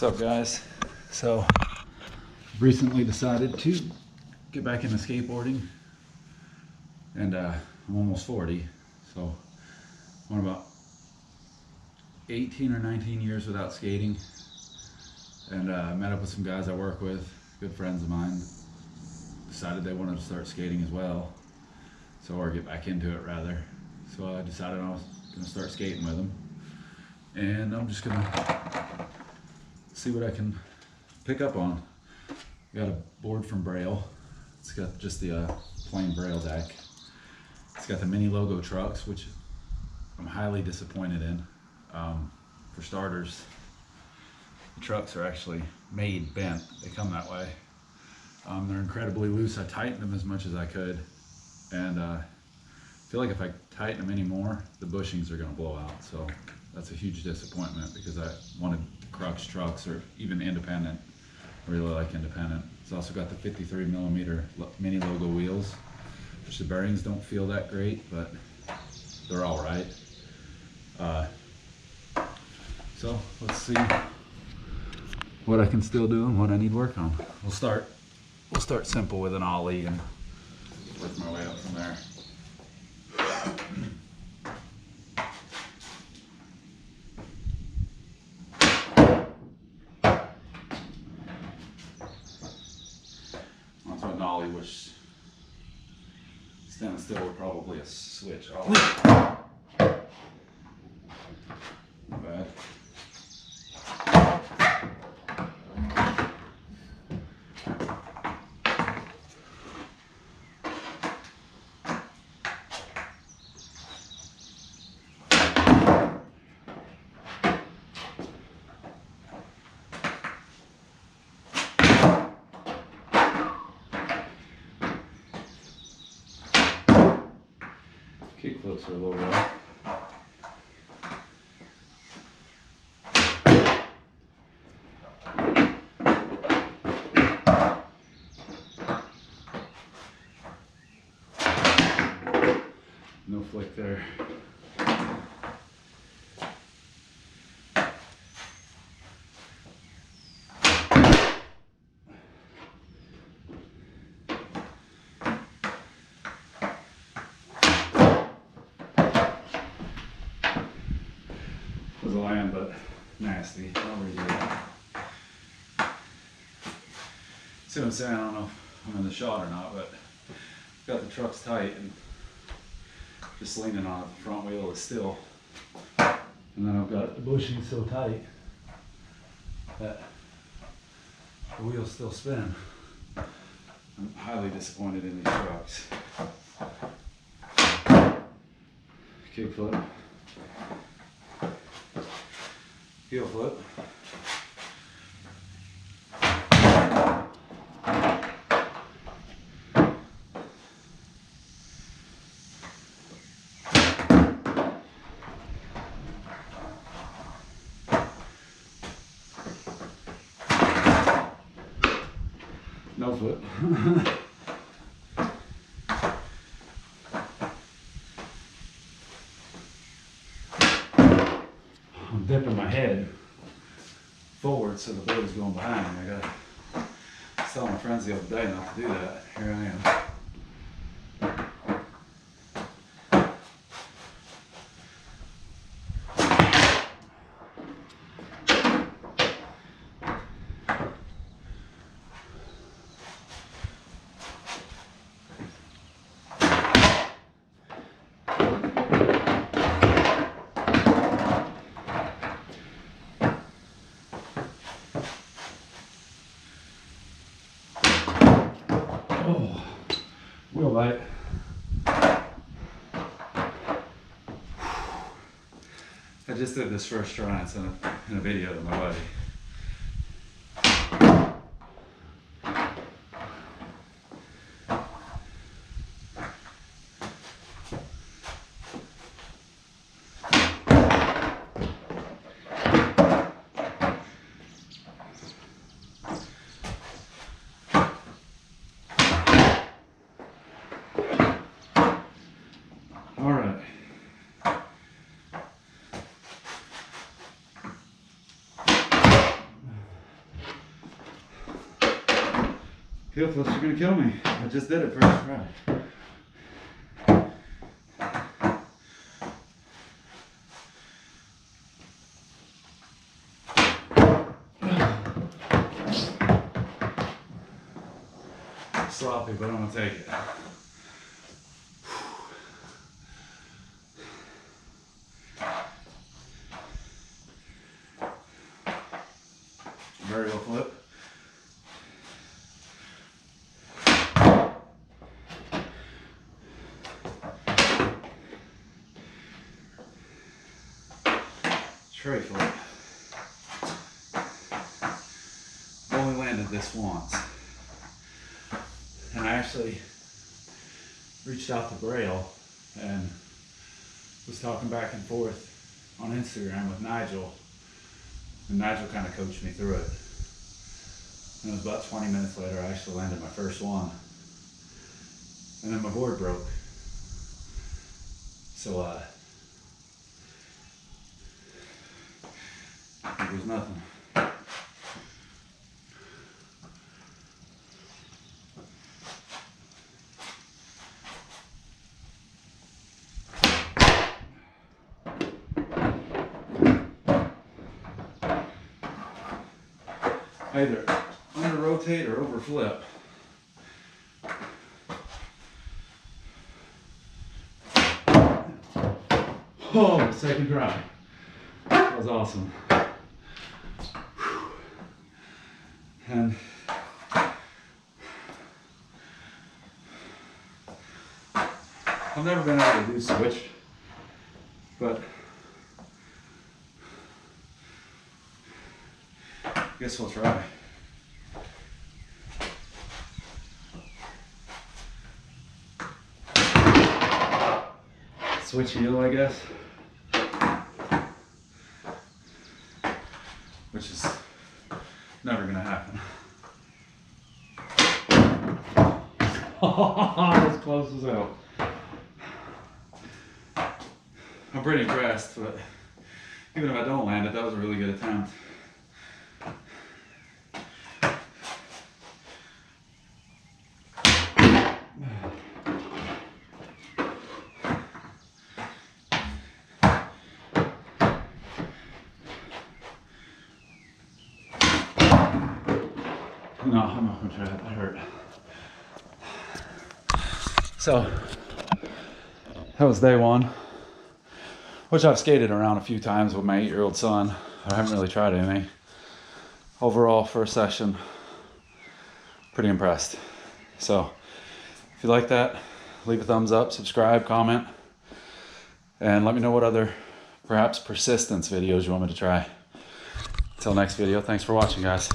What's up, guys? So recently decided to get back into skateboarding, and I'm almost 40, so I'm about 18 or 19 years without skating, and I met up with some guys I work with, good friends of mine, decided they wanted to start skating as well, or get back into it rather. So I decided I was going to start skating with them, and I'm just going to see what I can pick up on. Got a board from Braille. It's got just the plain Braille deck. It's got the mini logo trucks, which I'm highly disappointed in. For starters, the trucks are actually made bent. They come that way. They're incredibly loose. I tightened them as much as I could, and I feel like if I tighten them anymore, the bushings are going to blow out. So that's a huge disappointment because I wanted crux trucks or even independent. I really like independent. It's also got the 53 millimeter mini logo wheels, which the bearings don't feel that great, but they're all right. So let's see what I can still do and what I need work on. We'll start simple with an ollie and work my way up from there. Onto an ollie, which standing still with probably a switch ollie. Not bad. Kick flips are a little rough. No flick there. Was a land, but nasty. I'll redo it. See what I'm saying? I don't know if I'm in the shot or not, but got the trucks tight and just leaning on it. The front wheel is still, and then I've got the bushing so tight that the wheel's still spinning. I'm highly disappointed in these trucks. Kick flip. Heel flip. No flip. I'm dipping my head forward so the board is going behind me. I was telling my friends the other day not to do that. Here I am. Oh, wheel bite. I just did this first try in a video with my buddy. All right. Heel flips are gonna kill me. I just did it first try. Sloppy, but I'm gonna take it. Variable flip. Tray flip. Only landed this once. And I actually reached out to Braille and was talking back and forth on Instagram with Nigel. And Nigel kind of coached me through it. And it was about 20 minutes later I actually landed my first one. And then my board broke. So it was nothing. Either under rotate or over flip. Oh, second try. That was awesome. And I've never been able to do switch, but I guess we'll try. Switch heel, I guess. Which is never gonna happen. As close as hell. I'm pretty impressed, but even if I don't land it, that was a really good attempt. No, I'm not gonna try that. That hurt. So that was day one, which I've skated around a few times with my 8-year-old son. I haven't really tried any. Overall, first session, pretty impressed. So if you like that, leave a thumbs up, subscribe, comment, and let me know what other perhaps persistence videos you want me to try. Until next video, thanks for watching, guys.